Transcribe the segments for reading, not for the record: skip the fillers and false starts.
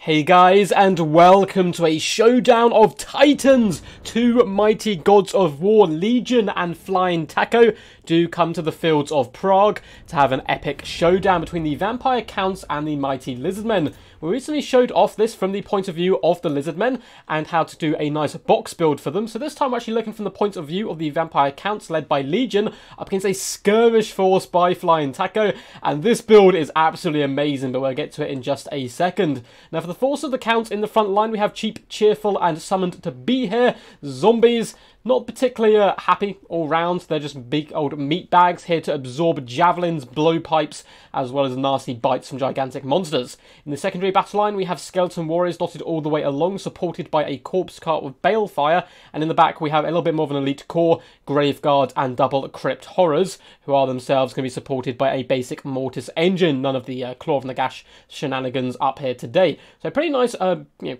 Hey guys, and welcome to a showdown of titans! Two mighty gods of war, Legion and Flying Taco, do come to the fields of Prague to have an epic showdown between the Vampire Counts and the mighty Lizardmen. We recently showed off this from the point of view of the Lizardmen and how to do a nice box build for them. So this time we're actually looking from the point of view of the Vampire Counts led by Legion up against a skirmish force by Flying Taco. And this build is absolutely amazing, but we'll get to it in just a second. Now for the force of the Counts in the front line, we have Cheap, Cheerful and Summoned to Be Here. Zombies. Not particularly happy all round. They're just big old meat bags here to absorb javelins, blowpipes, as well as nasty bites from gigantic monsters. In the secondary battle line, we have Skeleton Warriors dotted all the way along, supported by a Corpse Cart with Balefire. And in the back, we have a little bit more of an elite core, Graveguard and double Crypt Horrors, who are themselves going to be supported by a basic Mortis engine. None of the Claw of Nagash shenanigans up here today. So pretty nice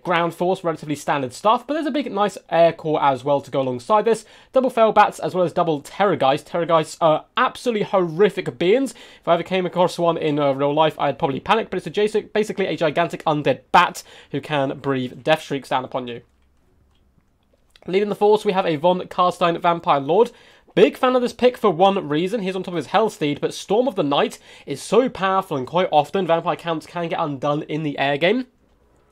ground force, relatively standard stuff, but there's a big nice air core as well to go alongside this. Double Felbats as well as double Terrorgeist. Terrorgeists are absolutely horrific beings. If I ever came across one in real life, I'd probably panic, but it's basically a gigantic undead bat who can breathe death streaks down upon you. Leading the force, we have a Von Karstein Vampire Lord. Big fan of this pick for one reason. He's on top of his Hellsteed, but Storm of the Night is so powerful, and quite often Vampire Counts can get undone in the air game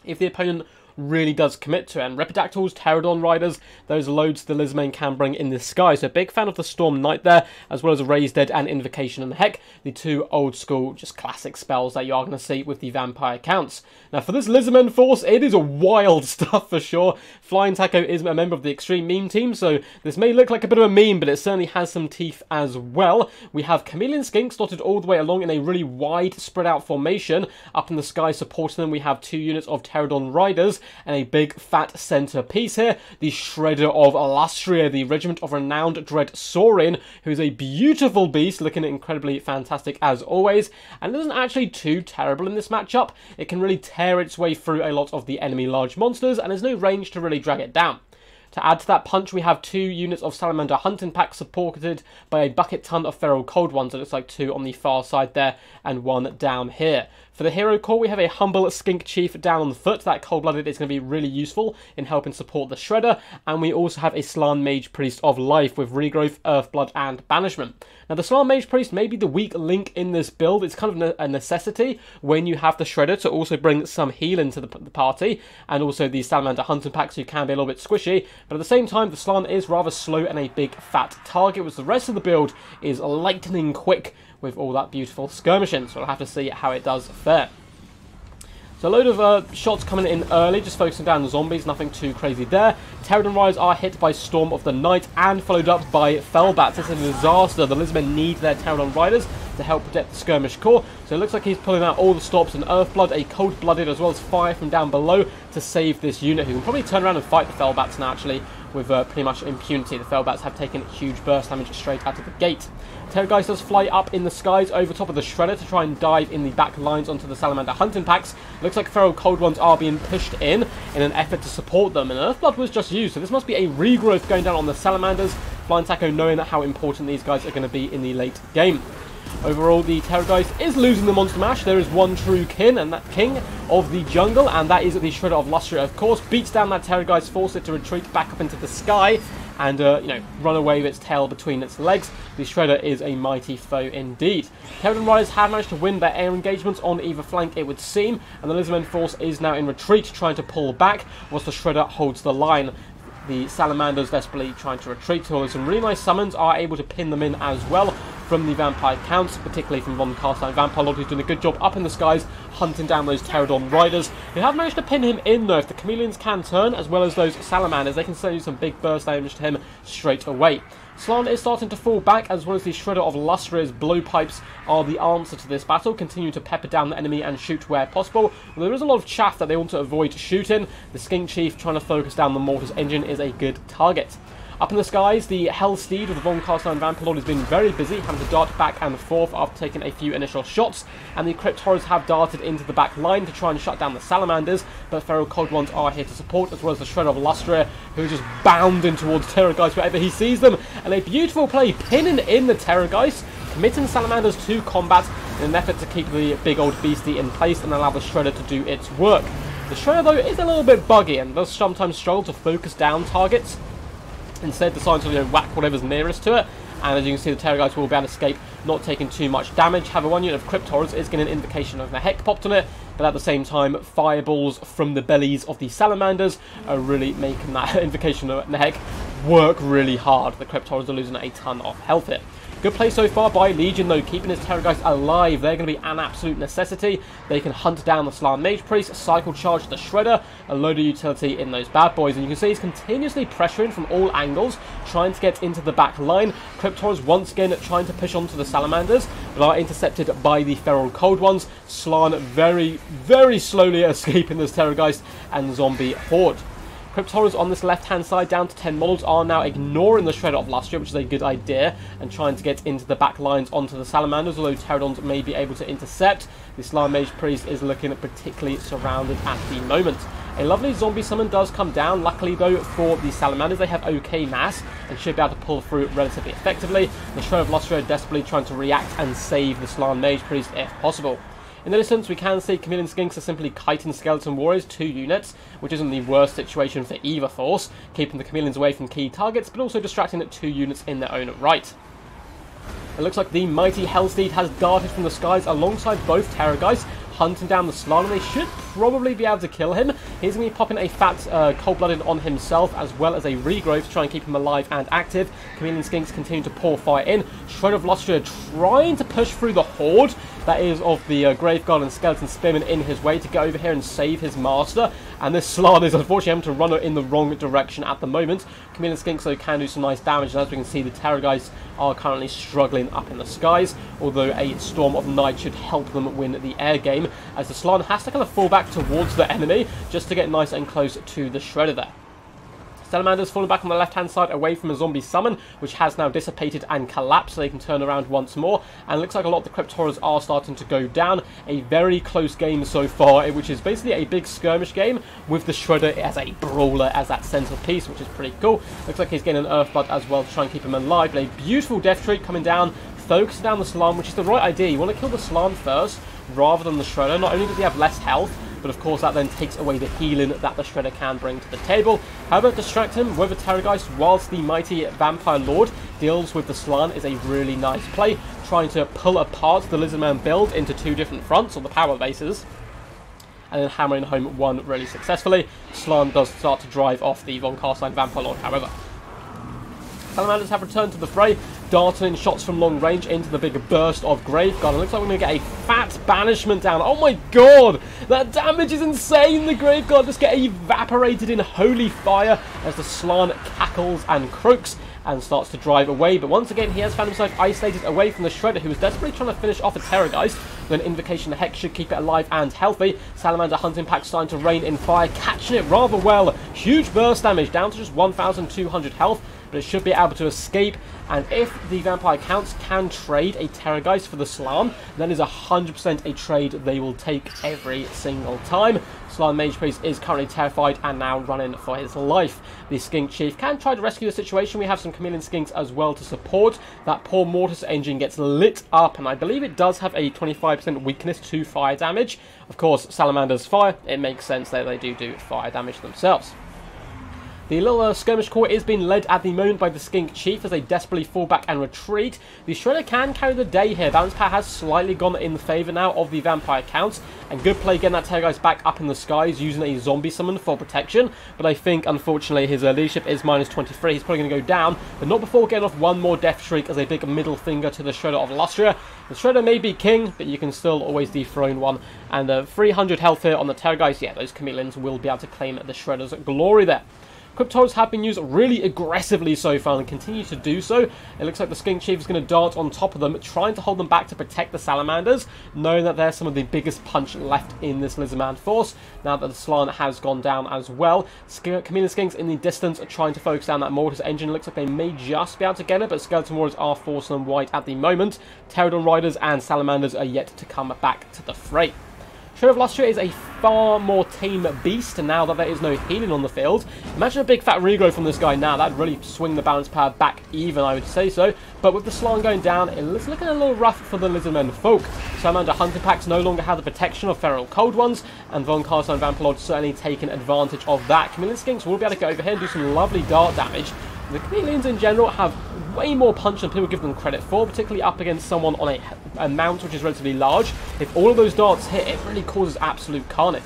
if the opponent really does commit to it. And Repidactyls, Pterodon Riders, those loads the Lizardmen can bring in the sky. So big fan of the Storm Knight there, as well as Raise Dead and Invocation and Heck, the two old school, just classic spells that you are going to see with the Vampire Counts. Now for this Lizardmen force, it is a wild stuff for sure. Flying Taco is a member of the Extreme Meme team, so this may look like a bit of a meme, but it certainly has some teeth as well. We have Chameleon Skinks dotted all the way along in a really wide spread out formation. Up in the sky supporting them, we have 2 units of Pterodon Riders and a big fat centre piece here, the Shredder of Alastria, the Regiment of Renowned Dread Saurin, who is a beautiful beast, looking incredibly fantastic as always, and it isn't actually too terrible in this matchup. It can really tear its way through a lot of the enemy large monsters, and there's no range to really drag it down. To add to that punch, we have 2 units of Salamander Hunting Pack supported by a bucket ton of Feral Cold Ones. It looks like 2 on the far side there and 1 down here. For the hero core, we have a humble Skink Chief down on the foot. That cold-blooded is going to be really useful in helping support the Shredder. And we also have a Slann Mage Priest of Life with Regrowth, Earthblood, and Banishment. Now, the Slann Mage Priest may be the weak link in this build. It's kind of a necessity when you have the Shredder to also bring some healing to the party. And also the Salamander Hunting Packs, who can be a little bit squishy. But at the same time, the Slann is rather slow and a big fat target, which the rest of the build is lightning quick with all that beautiful skirmishing. So we'll have to see how it does fare. So a load of shots coming in early, just focusing down the zombies, nothing too crazy there. Pterodon Riders are hit by Storm of the Night and followed up by Felbats. It's a disaster. The Lizardmen need their Pterodon Riders to help protect the skirmish core. So it looks like he's pulling out all the stops and Earthblood, a cold-blooded as well as fire from down below to save this unit, who can probably turn around and fight the Felbats now actually with pretty much impunity. The Felbats have taken huge burst damage straight out of the gate. Terrorgeist does fly up in the skies over top of the Shredder to try and dive in the back lines onto the Salamander Hunting Packs. Looks like Feral Cold Ones are being pushed in an effort to support them, and Earthblood was just used, so this must be a regrowth going down on the Salamanders. Flying Taco knowing how important these guys are going to be in the late game. Overall, the Terrorgeist is losing the Monster Mash. There is one true king, and that king of the jungle, and that is the Shredder of Lustria, of course. Beats down that Terrorgeist, forces it to retreat back up into the sky, and run away with its tail between its legs. The Shredder is a mighty foe indeed. Pterodon Riders have managed to win their air engagements on either flank, it would seem, and the Lizardmen force is now in retreat, trying to pull back, whilst the Shredder holds the line. The Salamanders desperately trying to retreat, although some really nice summons are able to pin them in as well from the Vampire Counts, particularly from Von Karstein Vampire Lord, who's doing a good job up in the skies, hunting down those Pterodon Riders. They have managed to pin him in though. If the Chameleons can turn, as well as those Salamanders, they can send some big burst damage to him straight away. Slann is starting to fall back, as well as the Shredder of Lustria's blowpipes are the answer to this battle, continue to pepper down the enemy and shoot where possible. Well, there is a lot of chaff that they want to avoid shooting. The Skink Chief trying to focus down the Mortis engine is a good target. Up in the skies, the Hellsteed of the Von Karstein Vampire Lord has been very busy, having to dart back and forth after taking a few initial shots, and the Crypt Horrors have darted into the back line to try and shut down the Salamanders, but Feral Cold Ones are here to support, as well as the Shredder of Lustria, who is just bounding towards Terrorgeist wherever he sees them, and a beautiful play pinning in the Terrorgeist, committing Salamanders to combat in an effort to keep the big old beastie in place and allow the Shredder to do its work. The Shredder, though, is a little bit buggy and does sometimes struggle to focus down targets. Instead, decides to whack whatever's nearest to it. And as you can see, the Terrorgeist will be able to escape, not taking too much damage. However, one unit of Cryptorers is getting an indication of the heck popped on it, but at the same time, fireballs from the bellies of the Salamanders are really making that invocation of the heck work really hard. The Cryptorers are losing a ton of health here. Good play so far by Legion, though, keeping his Terrorgeist alive. They're going to be an absolute necessity. They can hunt down the Slann Mage Priest, cycle charge the Shredder, a load of utility in those bad boys. And you can see he's continuously pressuring from all angles, trying to get into the back line. Cryptorers once again trying to push onto the Salamanders, but are intercepted by the Feral Cold Ones. Slann very, very slowly escaping this Terrorgeist and Zombie Horde. Cryptorers on this left-hand side, down to 10 models, are now ignoring the Shredder of Lustria, which is a good idea, and trying to get into the back lines onto the Salamanders, although Pterodons may be able to intercept. The Slann Mage Priest is looking particularly surrounded at the moment. A lovely zombie summon does come down. Luckily, though, for the Salamanders, they have okay mass and should be able to pull through relatively effectively. The Shredder of Lustria desperately trying to react and save the Slann Mage Priest if possible. In the distance, we can see Chameleon Skinks are simply kiting Skeleton Warriors, 2 units, which isn't the worst situation for either force, keeping the Chameleons away from key targets, but also distracting 2 units in their own right. It looks like the mighty Hellsteed has darted from the skies alongside both Terrorgeists, hunting down the Slann, and they should probably be able to kill him. He's going to be popping a fat Cold-Blooded on himself, as well as a Regrowth to try and keep him alive and active. Chameleon Skinks continue to pour fire in. Shredder of Lustria trying to push through the Horde, that is of the Graveguard and Skeleton Spearmen in his way to get over here and save his master. And this Slann is unfortunately having to run in the wrong direction at the moment. Chameleon Skinks, though, can do some nice damage, and as we can see, the Terrorgeists are currently struggling up in the skies, although a Storm of Night should help them win the air game, as the Slann has to kind of fall back towards the enemy just to get nice and close to the Shredder there. Salamander's falling back on the left-hand side away from a zombie summon, which has now dissipated and collapsed, so they can turn around once more. And it looks like a lot of the Cryptorers are starting to go down. A very close game so far, which is basically a big skirmish game with the Shredder as a brawler, as that centerpiece, which is pretty cool. Looks like he's getting an Earthblood as well to try and keep him alive. But a beautiful Death Treat coming down, focusing down the Slann, which is the right idea. You want to kill the Slann first, rather than the Shredder. Not only does he have less health, but of course that then takes away the healing that the Shredder can bring to the table. However, distract him with a Terrorgeist whilst the mighty Vampire Lord deals with the Slann is a really nice play, trying to pull apart the Lizardman build into 2 different fronts, or the power bases, and then hammering home one really successfully. Slann does start to drive off the Von Carstein Vampire Lord, however. Salamanders have returned to the fray, darting in shots from long range into the big burst of Graveguard. It looks like we're going to get a fat banishment down. Oh my god! That damage is insane! The Graveguard just get evaporated in holy fire as the Slann cackles and croaks and starts to drive away. But once again, he has found himself isolated away from the Shredder, who was desperately trying to finish off a Terrorgeist. Then Invocation the Hex should keep it alive and healthy. Salamander Hunting Pack starting to rain in fire, catching it rather well. Huge burst damage, down to just 1,200 health. But it should be able to escape, and if the Vampire Counts can trade a Terrorgeist for the Slann, then is 100% a trade they will take every single time. Slann Mage Priest is currently terrified and now running for his life. The Skink Chief can try to rescue the situation. We have some Chameleon Skinks as well to support. That poor Mortis engine gets lit up, and I believe it does have a 25% weakness to fire damage. Of course, Salamander's fire, it makes sense that they do fire damage themselves. The little skirmish corps is being led at the moment by the Skink Chief as they desperately fall back and retreat. The Shredder can carry the day here. Balance power has slightly gone in favour now of the Vampire Counts. And good play getting that Terrorgeist back up in the skies using a zombie summon for protection. But I think, unfortunately, his leadership is minus 23. He's probably going to go down, but not before getting off one more Death Shriek as a big middle finger to the Shredder of Lustria. The Shredder may be king, but you can still always dethrone one. And 300 health here on the Terrorgeist. Yeah, those Chameleons will be able to claim the Shredder's glory there. Cryptorers have been used really aggressively so far and continue to do so. It looks like the Skink Chief is going to dart on top of them, trying to hold them back to protect the Salamanders, knowing that they're some of the biggest punch left in this Lizardman force, now that the Slann has gone down as well. Chameleon Skinks in the distance are trying to focus down that Mortis engine. It looks like they may just be able to get it, but Skeleton Warriors are forcing them wide at the moment. Pterodon Riders and Salamanders are yet to come back to the fray. Shredder of Lustria is a far more tame beast now that there is no healing on the field. Imagine a big fat regrowth from this guy now. That'd really swing the balance power back even, I would say so. But with the Slann going down, it's looking a little rough for the Lizardmen folk. Salamander Hunting Packs no longer have the protection of Feral Cold Ones, and Von Carstein Vampalord certainly taking advantage of that. Chameleon Skinks will be able to go over here and do some lovely dart damage. The Chameleons in general have way more punch than people give them credit for, particularly up against someone on a mount which is relatively large. If all of those darts hit, it really causes absolute carnage.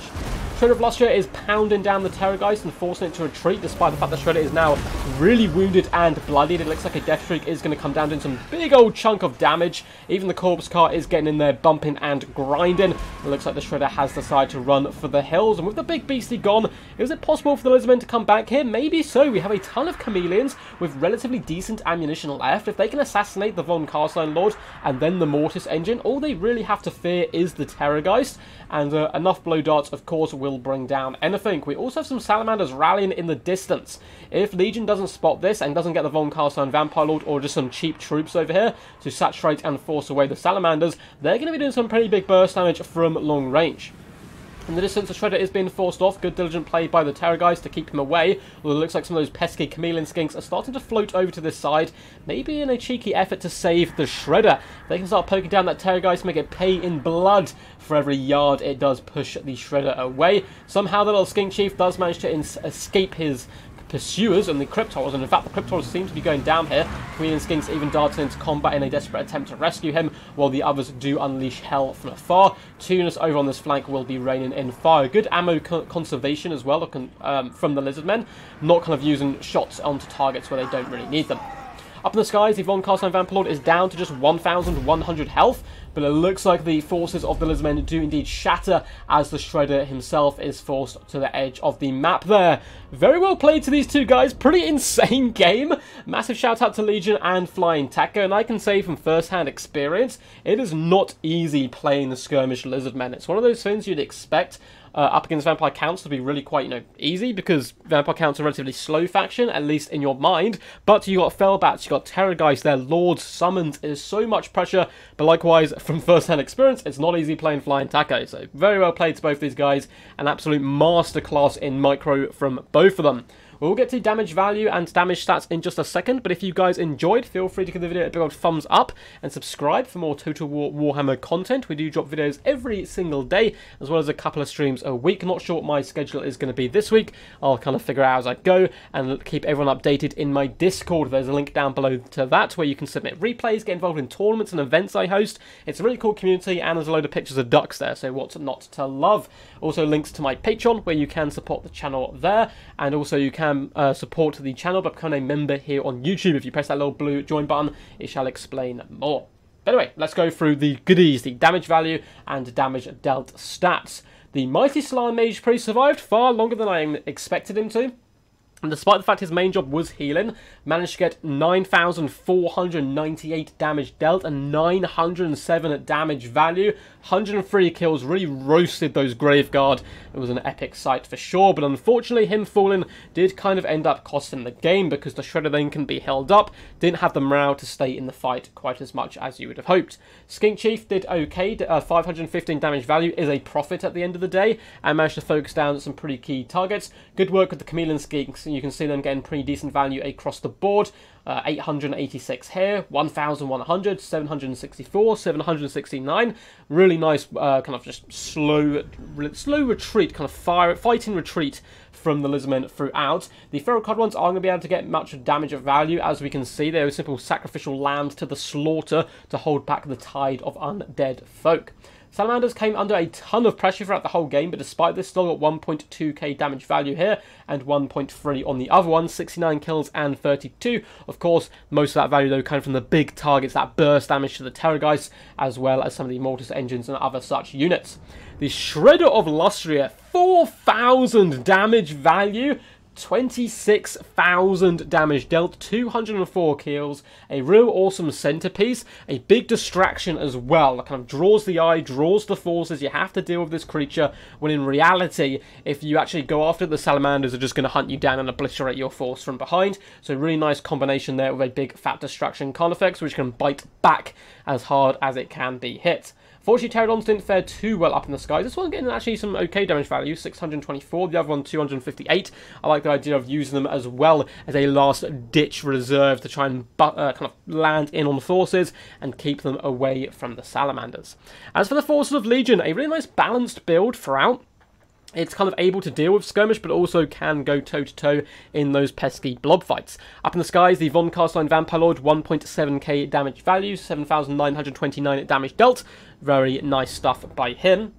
Shredder of Lustria is pounding down the Terrorgeist and forcing it to retreat, despite the fact that Shredder is now really wounded and bloodied. It looks like a Death Streak is going to come down doing some big old chunk of damage. Even the Corpse Cart is getting in there, bumping and grinding. It looks like the Shredder has decided to run for the hills. And with the big beastie gone, is it possible for the Lizardmen to come back here? Maybe so. We have a ton of Chameleons with relatively decent ammunition left. If they can assassinate the Von Carstein Lord and then the Mortis Engine, all they really have to fear is the Terrorgeist. And enough blow darts, of course, will bring down anything. We also have some Salamanders rallying in the distance. If Legion doesn't spot this and doesn't get the Von Carstein Vampire Lord or just some cheap troops over here to saturate and force away the Salamanders, they're going to be doing some pretty big burst damage from long range. In the distance, the Shredder is being forced off. Good diligent play by the Terrorgeist to keep him away. Although it looks like some of those pesky Chameleon Skinks are starting to float over to this side, maybe in a cheeky effort to save the Shredder. They can start poking down that Terrorgeist, make it pay in blood for every yard it does push the Shredder away. Somehow the little Skink Chief does manage to escape his pursuers and the Cryptors, and in fact the Cryptors seem to be going down here. Chameleon Skinks even darting into combat in a desperate attempt to rescue him, while the others do unleash hell from afar. Tunis over on this flank will be raining in fire. Good ammo conservation as well from the Lizardmen, not kind of using shots onto targets where they don't really need them. Up in the skies, the Von Carstein Vampalord is down to just 1,100 health, but it looks like the forces of the Lizardmen do indeed shatter as the Shredder himself is forced to the edge of the map there. Very well played to these two guys. Pretty insane game. Massive shout out to Legion and Flying Taco, and I can say from first-hand experience, it is not easy playing the Skirmish Lizardmen. It's one of those things you'd expect up against Vampire Counts to be really quite, easy, because Vampire Counts are a relatively slow faction, at least in your mind. But you got Fellbats, you got Terrorgeist, their Lords, Summons, is so much pressure. But likewise, from first-hand experience, it's not easy playing Flying Taco. So very well played to both these guys. An absolute masterclass in micro from both of them. We'll get to damage value and damage stats in just a second, but if you guys enjoyed, feel free to give the video a big old thumbs up and subscribe for more Total War Warhammer content. We do drop videos every single day, as well as a couple of streams a week. Not sure what my schedule is going to be this week. I'll kind of figure out as I go and keep everyone updated in my Discord. There's a link down below to that where you can submit replays, get involved in tournaments and events I host. It's a really cool community, and there's a load of pictures of ducks there, so what's not to love. Also links to my Patreon where you can support the channel there, and also you can support the channel by becoming a member here on YouTube. If you press that little blue join button, it shall explain more. But anyway, let's go through the goodies, the damage value and damage dealt stats. The mighty Slann Mage Priest survived far longer than I expected him to. And despite the fact his main job was healing, managed to get 9,498 damage dealt and 907 damage value. 103 kills, really roasted those Graveguard. It was an epic sight for sure, but unfortunately him falling did kind of end up costing the game, because the Shredder then can be held up, didn't have the morale to stay in the fight quite as much as you would have hoped. Skink Chief did okay, 515 damage value is a profit at the end of the day, and managed to focus down some pretty key targets. Good work with the Chameleon Skinks, and you can see them getting pretty decent value across the board. 886 here, 1,100, 764, 769. Really nice, kind of just slow retreat, kind of fighting retreat from the Lizardmen throughout. The Feral Cod ones aren't going to be able to get much damage of value, as we can see. They're a simple sacrificial lamb to the slaughter to hold back the tide of undead folk. Salamanders came under a ton of pressure throughout the whole game, but despite this, still got 1.2k damage value here and 1.3 on the other one, 69 kills and 32. Of course, most of that value though came from the big targets that burst damage to the Terrorgeist, as well as some of the Mortis Engines and other such units. The Shredder of Lustria, 4,000 damage value. 26,000 damage dealt, 204 kills, a real awesome centerpiece, a big distraction as well. It kind of draws the eye, draws the forces. You have to deal with this creature, when in reality, if you actually go after it, the Salamanders are just going to hunt you down and obliterate your force from behind. So really nice combination there with a big fat distraction Carnifex, which can bite back as hard as it can be hit. Fortunately, Pterodons didn't fare too well up in the skies. This one getting actually some okay damage value, 624. The other one, 258. I like the idea of using them as well as a last-ditch reserve to try and kind of land in on the forces and keep them away from the salamanders. As for the forces of Legion, a really nice balanced build throughout. It's kind of able to deal with skirmish, but also can go toe-to-toe in those pesky blob fights. Up in the skies, the Von Carstein Vampire Lord, 1.7k damage value, 7,929 damage dealt. Very nice stuff by him.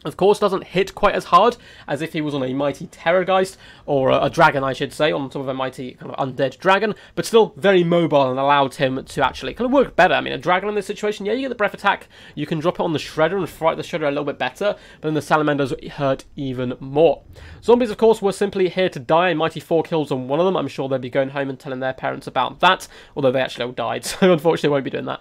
Of course, doesn't hit quite as hard as if he was on a mighty Terrorgeist, or a dragon, I should say, on top of a mighty kind of undead dragon, but still very mobile and allowed him to actually kind of work better. I mean, a dragon in this situation, yeah, you get the breath attack, you can drop it on the Shredder and fright the Shredder a little bit better, but then the Salamanders hurt even more. Zombies, of course, were simply here to die. Mighty 4 kills on one of them. I'm sure they'll be going home and telling their parents about that, although they actually all died, so unfortunately won't be doing that.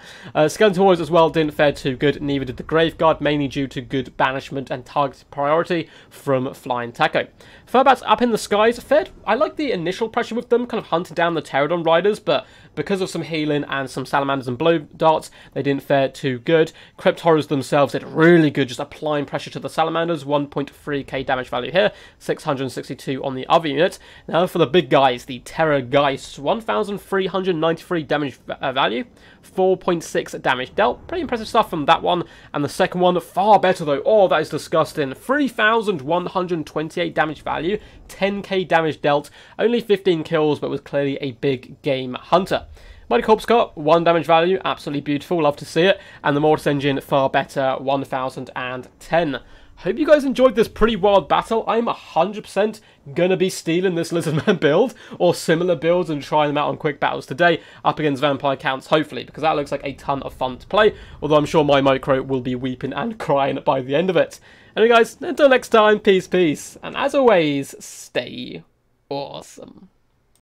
Skeleton Warriors as well didn't fare too good, neither did the Graveguard, mainly due to good banishment and targeted priority from Flying Taco. Furbats up in the skies, I like the initial pressure with them, kind of hunting down the Pterodon riders, but because of some healing and some salamanders and blow darts, they didn't fare too good. Crypt Horrors themselves did really good, just applying pressure to the salamanders, 1.3k damage value here, 662 on the other unit. Now for the big guys, the Terrorgeists, 1,393 damage value, 4.6 damage dealt. Pretty impressive stuff from that one. And the second one, far better though. Oh, that is disgusting. 3,128 damage value, 10k damage dealt, only 15 kills, but was clearly a big game hunter. Mighty Corpse Cart, 1 damage value, absolutely beautiful, love to see it. And the Mortis Engine, far better, 1,010. Hope you guys enjoyed this pretty wild battle. I'm 100% going to be stealing this Lizardman build or similar builds and trying them out on quick battles today up against Vampire Counts, hopefully, because that looks like a ton of fun to play, although I'm sure my micro will be weeping and crying by the end of it. Anyway guys, until next time, peace, and as always, stay awesome.